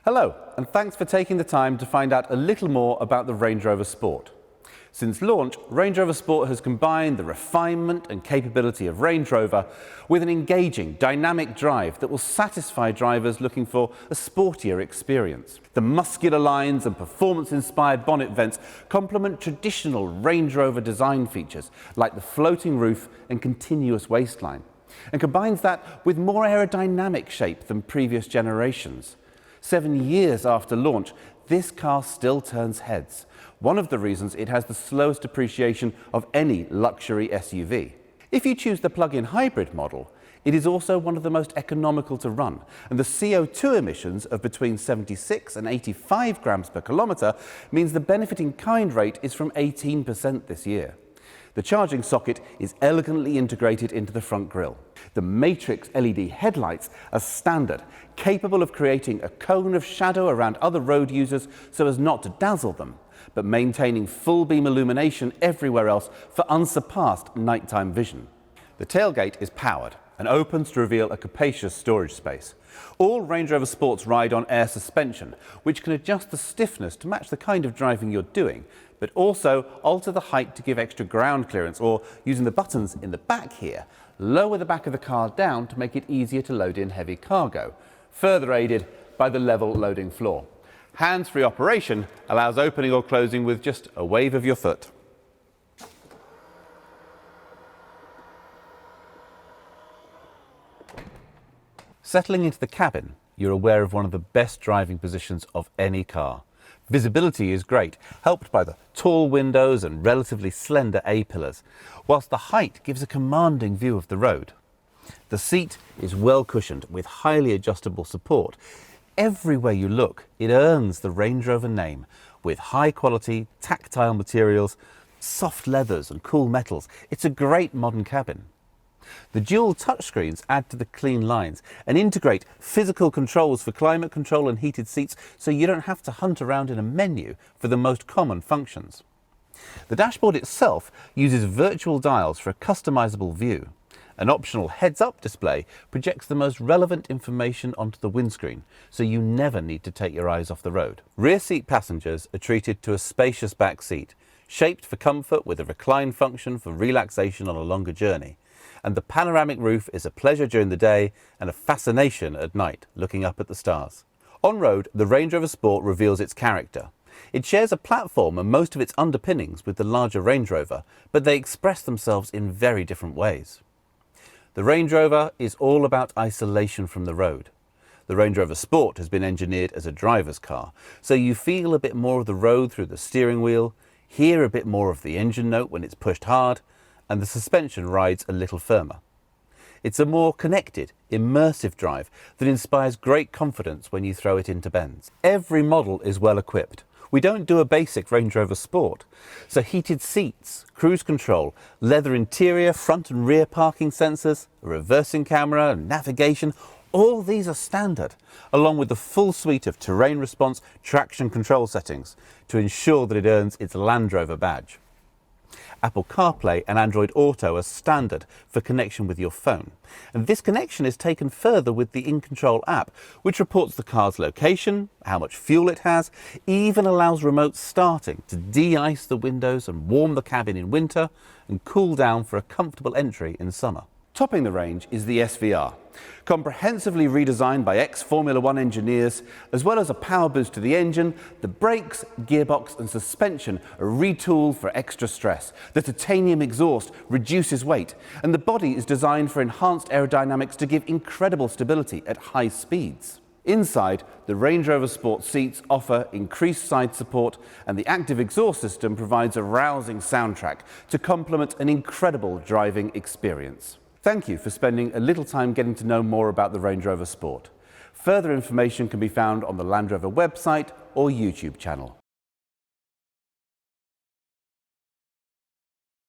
Hello, and thanks for taking the time to find out a little more about the Range Rover Sport. Since launch, Range Rover Sport has combined the refinement and capability of Range Rover with an engaging, dynamic drive that will satisfy drivers looking for a sportier experience. The muscular lines and performance-inspired bonnet vents complement traditional Range Rover design features like the floating roof and continuous waistline, and combines that with more aerodynamic shape than previous generations. 7 years after launch, this car still turns heads. One of the reasons it has the slowest depreciation of any luxury SUV. If you choose the plug-in hybrid model, it is also one of the most economical to run, and the CO2 emissions of between 76 and 85 grams per kilometre means the benefit in kind rate is from 18% this year. The charging socket is elegantly integrated into the front grille. The Matrix LED headlights are standard, capable of creating a cone of shadow around other road users so as not to dazzle them, but maintaining full beam illumination everywhere else for unsurpassed nighttime vision. The tailgate is powered and opens to reveal a capacious storage space. All Range Rover Sports ride on air suspension, which can adjust the stiffness to match the kind of driving you're doing, but also alter the height to give extra ground clearance, or using the buttons in the back here, lower the back of the car down to make it easier to load in heavy cargo, further aided by the level loading floor. Hands-free operation allows opening or closing with just a wave of your foot. Settling into the cabin, you're aware of one of the best driving positions of any car. Visibility is great, helped by the tall windows and relatively slender A-pillars, whilst the height gives a commanding view of the road. The seat is well cushioned with highly adjustable support. Everywhere you look, it earns the Range Rover name, with high-quality, tactile materials, soft leathers and cool metals. It's a great modern cabin. The dual touchscreens add to the clean lines and integrate physical controls for climate control and heated seats, so you don't have to hunt around in a menu for the most common functions. The dashboard itself uses virtual dials for a customizable view. An optional heads-up display projects the most relevant information onto the windscreen, so you never need to take your eyes off the road. Rear seat passengers are treated to a spacious back seat, shaped for comfort with a recline function for relaxation on a longer journey. And the panoramic roof is a pleasure during the day and a fascination at night, looking up at the stars. On-road, the Range Rover Sport reveals its character. It shares a platform and most of its underpinnings with the larger Range Rover, but they express themselves in very different ways. The Range Rover is all about isolation from the road. The Range Rover Sport has been engineered as a driver's car, so you feel a bit more of the road through the steering wheel, hear a bit more of the engine note when it's pushed hard, and the suspension rides a little firmer. It's a more connected, immersive drive that inspires great confidence when you throw it into bends. Every model is well equipped. We don't do a basic Range Rover Sport, so heated seats, cruise control, leather interior, front and rear parking sensors, a reversing camera, and navigation, all these are standard, along with the full suite of terrain response, traction control settings to ensure that it earns its Land Rover badge. Apple CarPlay and Android Auto are standard for connection with your phone. And this connection is taken further with the InControl app, which reports the car's location, how much fuel it has, even allows remote starting to de-ice the windows and warm the cabin in winter and cool down for a comfortable entry in summer. Topping the range is the SVR, comprehensively redesigned by ex-Formula One engineers. As well as a power boost to the engine, the brakes, gearbox and suspension are retooled for extra stress. The titanium exhaust reduces weight, and the body is designed for enhanced aerodynamics to give incredible stability at high speeds. Inside, the Range Rover Sport seats offer increased side support, and the active exhaust system provides a rousing soundtrack to complement an incredible driving experience. Thank you for spending a little time getting to know more about the Range Rover Sport. Further information can be found on the Land Rover website or YouTube channel.